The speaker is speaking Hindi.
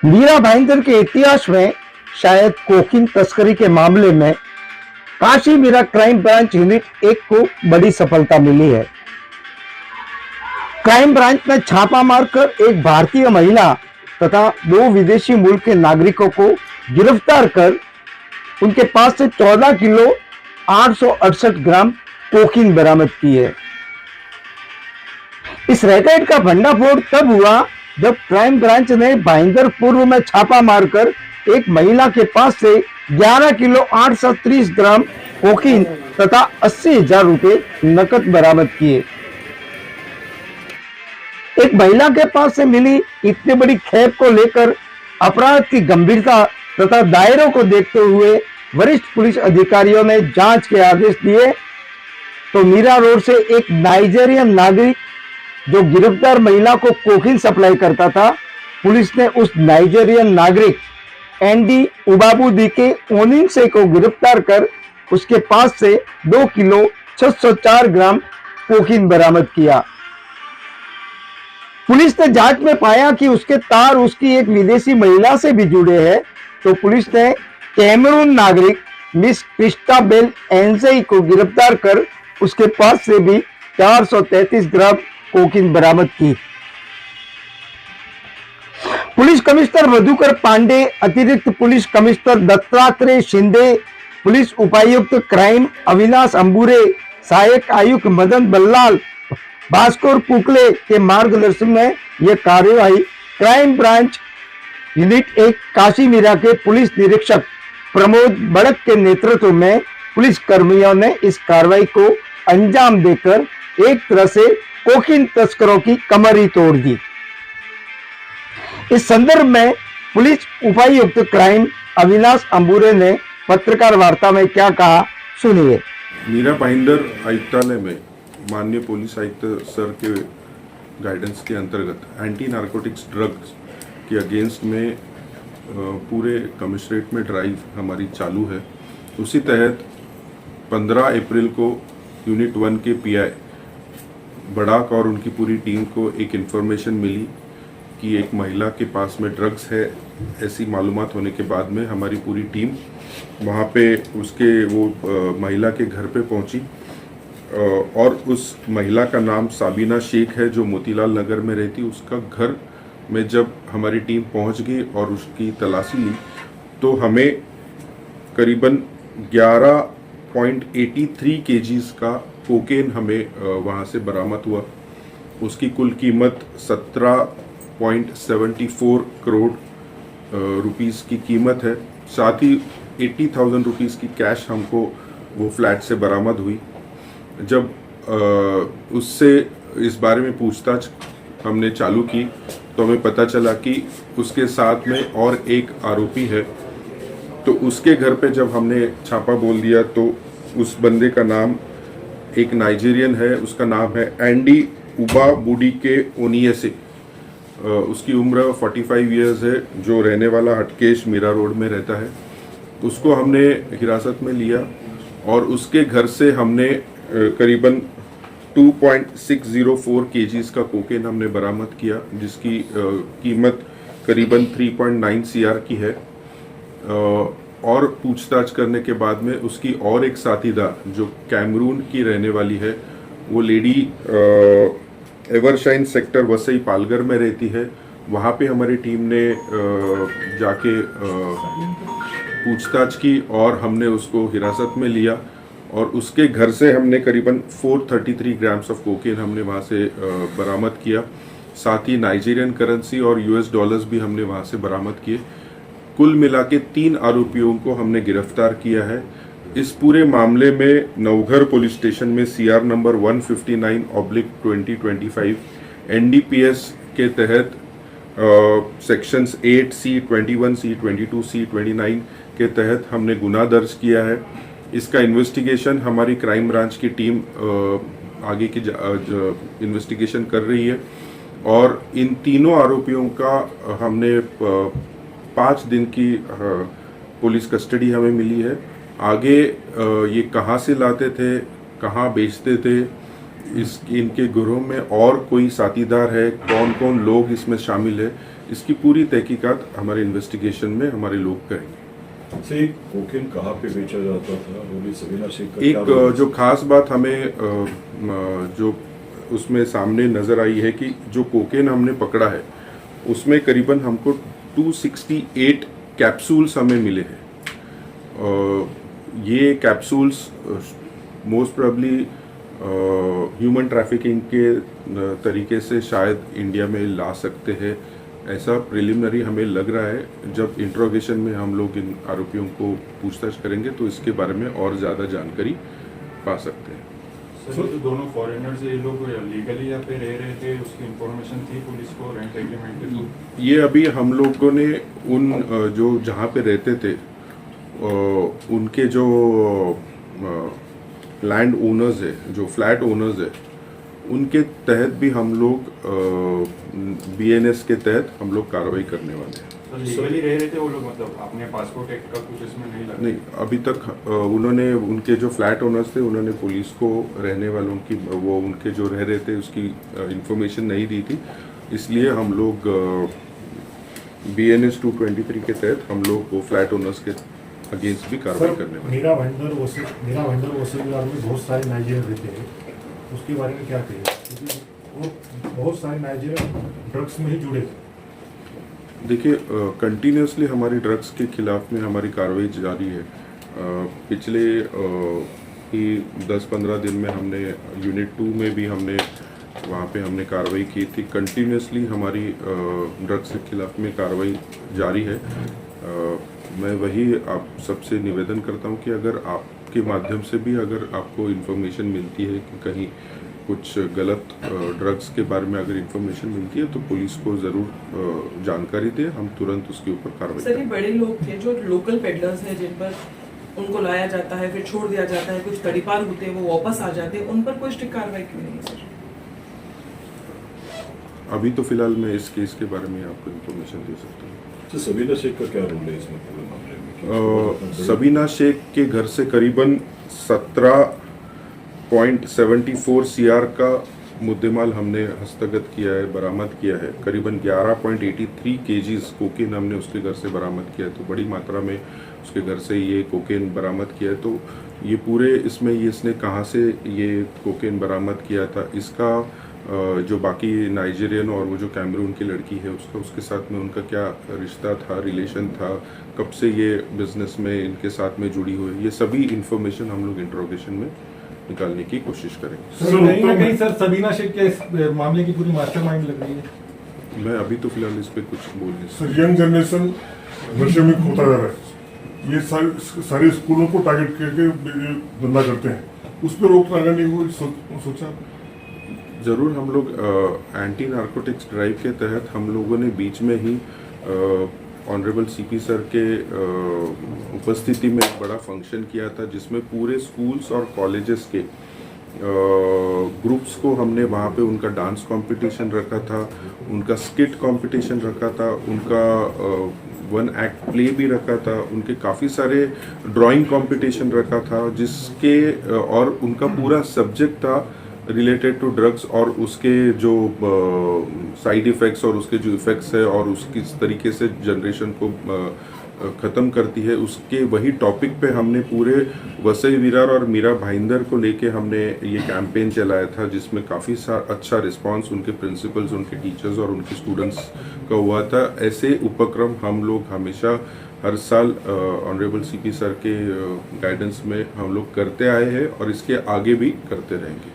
मीरा भाईंदर के इतिहास में शायद कोकीन तस्करी के मामले में Kashimira crime branch unit 1 को बड़ी सफलता मिली है। क्राइम ब्रांच ने छापा मारकर एक भारतीय महिला तथा 2 विदेशी मूल के नागरिकों को गिरफ्तार कर उनके पास से 14 किलो 868 ग्राम कोकीन बरामद की है। इस रैकेट का भंडाफोड़ तब हुआ जब क्राइम ब्रांच ने भाईंदर पूर्व में छापा मारकर एक महिला के पास से 11 किलो 830 ग्राम कोकीन तथा 80,000 रुपए नकद बरामद किए। एक महिला के पास से मिली इतनी बड़ी खेप को लेकर अपराध की गंभीरता तथा दायरों को देखते हुए वरिष्ठ पुलिस अधिकारियों ने जांच के आदेश दिए तो मीरा रोड से एक नाइजीरियन नागरिक जो गिरफ्तार महिला को कोकीन सप्लाई करता था, पुलिस ने उस नाइजीरियन नागरिक एंडी उबाबुदी के ओनिनसे को गिरफ्तार कर उसके पास से 2 किलो 604 ग्राम कोकीन बरामद किया। पुलिस ने जांच में पाया कि उसके तार उसकी एक विदेशी महिला से भी जुड़े हैं, तो पुलिस ने कैमरून नागरिक मिस क्रिस्टाबेल एंजेई को गिरफ्तार कर उसके पास से भी 433 ग्राम कोकीन बरामद की। पुलिस कमिश्नर मधुकर पांडे, अतिरिक्त police commissioner Dattatreya Shinde, police उपायुक्त क्राइम अविनाश अंबुरे, सहायक आयुक्त मदन बल्लाल, भास्कर पुकले के मार्गदर्शन में यह कार्यवाही crime branch unit 1 Kashimira के पुलिस निरीक्षक प्रमोद बड़क के नेतृत्व में पुलिस कर्मियों ने इस कार्रवाई को अंजाम देकर एक तरह से कोकीन तस्करों की कमर ही तोड़ दी। इस संदर्भ में पुलिस उपायुक्त क्राइम अविनाश अंबुरे ने पत्रकार वार्ता में क्या कहा, सुनिए। मीरा भाईंदर आयुक्तालय में माननीय पुलिस आयुक्त सर के गाइडेंस के अंतर्गत एंटी नारकोटिक्स ड्रग्स के अगेंस्ट में पूरे कमिश्नरेट में ड्राइव हमारी चालू है। उसी तहत 15 अप्रैल को यूनिट 1 के पीआई बड़ाक और उनकी पूरी टीम को एक इन्फॉर्मेशन मिली कि एक महिला के पास में ड्रग्स है। ऐसी मालूमात होने के बाद में हमारी पूरी टीम वहाँ पे उसके महिला के घर पे पहुँची और उस महिला का नाम साबिना शेख है जो मोतीलाल नगर में रहती। उसका घर में जब हमारी टीम पहुँच गई और उसकी तलाशी ली तो हमें करीबन 11.83 केजीज का कोकेन हमें वहाँ से बरामद हुआ। उसकी कुल कीमत 17.74 करोड़ रुपीस की कीमत है। साथ ही 80,000 रुपीस की कैश हमको वो फ्लैट से बरामद हुई। जब उससे इस बारे में पूछताछ हमने चालू की तो हमें पता चला कि उसके साथ में और एक आरोपी है। तो उसके घर पे जब हमने छापा बोल दिया तो उस बंदे का नाम एक नाइजीरियन है, उसका नाम है एंडी उबाबुडी के ओनियसे। उसकी उम्र 45 इयर्स है, जो रहने वाला हटकेश मीरा रोड में रहता है। उसको हमने हिरासत में लिया और उसके घर से हमने करीबन 2.604 केजीज का कोकेन हमने बरामद किया, जिसकी कीमत करीबन 3.9 सीआर की है। और पूछताछ करने के बाद में उसकी और एक साथीदार जो कैमरून की रहने वाली है, वो lady Evershine sector Vasai Palghar में रहती है। वहाँ पे हमारी टीम ने जाके पूछताछ की और हमने उसको हिरासत में लिया और उसके घर से हमने करीबन 433 ग्राम्स ऑफ कोकेन हमने वहाँ से बरामद किया। साथ ही नाइजीरियन करेंसी और यूएस डॉलर्स भी हमने वहाँ से बरामद किए। कुल मिला के 3 आरोपियों को हमने गिरफ्तार किया है। इस पूरे मामले में नवघर पुलिस स्टेशन में सीआर नंबर 159/2025 एनडीपीएस के तहत सेक्शंस 8C, 21C, 22C, 29 के तहत हमने गुनाह दर्ज किया है। इसका इन्वेस्टिगेशन हमारी क्राइम ब्रांच की टीम आगे की इन्वेस्टिगेशन कर रही है और इन तीनों आरोपियों का हमने 5 दिन की पुलिस कस्टडी हमें मिली है। आगे ये कहाँ से लाते थे, कहाँ बेचते थे, इनके गिरोह में और कोई साथीदार है, कौन कौन लोग इसमें शामिल है, इसकी पूरी तहकीकात हमारे इन्वेस्टिगेशन में हमारे लोग करेंगे। से एक कोकेन कहाँ पे बेचा जाता था, वो भी सबीना शेख का क्या एक रोल है? जो खास बात हमें जो उसमें सामने नज़र आई है कि जो कोकेन हमने पकड़ा है उसमें करीबन हमको 268 कैप्सूल्स हमें मिले हैं। ये capsules most probably human trafficking के तरीके से शायद इंडिया में ला सकते हैं, ऐसा प्रिलिमिनरी हमें लग रहा है। जब इंट्रोगेशन में हम लोग इन आरोपियों को पूछताछ करेंगे तो इसके बारे में और ज़्यादा जानकारी पा सकते हैं। सर, ये जो दोनों फॉरेनर्स ये लोग लीगली यहाँ पे रह रहे थे, उसकी इंफॉर्मेशन थी पुलिस को रेंट एग्रीमेंट के थ्रू? ये अभी हम लोगों ने उन जो जहाँ पे रहते थे उनके जो लैंड ओनर्स है, जो फ्लैट ओनर्स है, उनके तहत भी हम लोग BNS के तहत हम लोग कार्रवाई करने वाले हैं। तो लीगली रह रहे थे वो लोग, मतलब अपने पासपोर्ट एक्ट का कुछ इसमें नहीं लगा? नहीं, अभी तक उन्होंने उनके जो फ्लैट ओनर्स थे उन्होंने पुलिस को रहने वालों की वो उनके जो रह रहे थे उसकी इंफॉर्मेशन नहीं दी थी, इसलिए हम लोग BNS 223 के तहत हम लोग वो फ्लैट ओनर्स के अगेंस्ट भी कार्रवाई करने वाले हैं। मीरा भाईंदर वसुलीवार में बहुत सारे नाइजीरियन रहते हैं, उसके बारे में क्या कहिए? क्योंकि वो बहुत सारे नाइजीरियन ड्रग्स में ही जुड़े थे। देखिए, कंटिन्यूसली हमारी ड्रग्स के खिलाफ में हमारी कार्रवाई जारी है। पिछले ही 10-15 दिन में हमने यूनिट 2 में भी हमने वहाँ पे हमने कार्रवाई की थी। कंटिन्यूसली हमारी ड्रग्स के खिलाफ में कार्रवाई जारी है। मैं वही आप सबसे निवेदन करता हूँ कि अगर आपके माध्यम से भी अगर आपको इन्फॉर्मेशन मिलती है कि कहीं कुछ गलत ड्रग्स के बारे में अगर इन्फॉर्मेशन मिलती है तो पुलिस को ज़रूर जानकारी दें, हम तुरंत उसके ऊपर कार्रवाई सर, ये करें। बड़े लोग थे जो लोकल पेडलर्स हैं, जिन पर उनको लाया जाता है फिर छोड़ दिया जाता है, कुछ तड़ीपार होते हैं वो वापस आ जाते हैं, उन पर कोई स्ट्रिक्ट कार्रवाई क्यों नहीं है सर? अभी तो फिलहाल मैं इस केस के बारे में आपको इन्फॉर्मेशन दे सकता हूँ। तो सबीना शेख का क्या रोल है इसमें पूरे मामले में? सबीना शेख के घर से करीबन 17.74 CR का मुद्देमाल हमने हस्तगत किया है, बरामद किया है। करीबन 11.83 kgs कोकेन हमने उसके घर से बरामद किया है, तो बड़ी मात्रा में उसके घर से ये कोकेन बरामद किया है। तो ये पूरे इसमें ये इसने कहाँ से ये कोकेन बरामद किया था, इसका जो बाकी नाइजीरियन और वो जो कैमरून की लड़की है उसके साथ में उनका क्या रिश्ता था, रिलेशन था, कब से ये बिजनेस में इनके साथ में जुड़ी हुई है, ये सभी इंफॉर्मेशन हम लोग इंट्रोगेशन में निकालने की कोशिश करेंगे। सर, कहीं ना कहीं सर सबीना शेख के इस मामले की पूरी मास्टरमाइंड लग रही है। मैं अभी तो फिलहाल इस पर कुछ बोल नहीं सकता। सर, यंग जनरेशन नशे में खोता जा रहा है, ये सारे स्कूलों को टारगेट करके धंधा करते हैं, उस पर रोक लगाने की सोचा? ज़रूर हम लोग एंटी नारकोटिक्स ड्राइव के तहत हम लोगों ने बीच में ही ऑनरेबल CP सर के उपस्थिति में एक बड़ा फंक्शन किया था, जिसमें पूरे स्कूल्स और कॉलेजेस के ग्रुप्स को हमने वहाँ पे उनका डांस कंपटीशन रखा था, उनका स्किट कंपटीशन रखा था, उनका 1 एक्ट प्ले भी रखा था, उनके काफ़ी सारे ड्राइंग कंपटीशन रखा था, जिसके और उनका पूरा सब्जेक्ट था रिलेटेड टू ड्रग्स और उसके जो साइड इफ़ेक्ट्स और उसके जो इफ़ेक्ट्स है और उस किस तरीके से जनरेशन को ख़त्म करती है, उसके वही टॉपिक पे हमने पूरे वसई विरार और मीरा भाईंदर को लेके हमने ये कैंपेन चलाया था, जिसमें काफ़ी अच्छा रिस्पांस उनके प्रिंसिपल्स, उनके टीचर्स और उनके स्टूडेंट्स का हुआ था। ऐसे उपक्रम हम लोग हमेशा हर साल ऑनरेबल CP सर के गाइडेंस में हम लोग करते आए हैं और इसके आगे भी करते रहेंगे।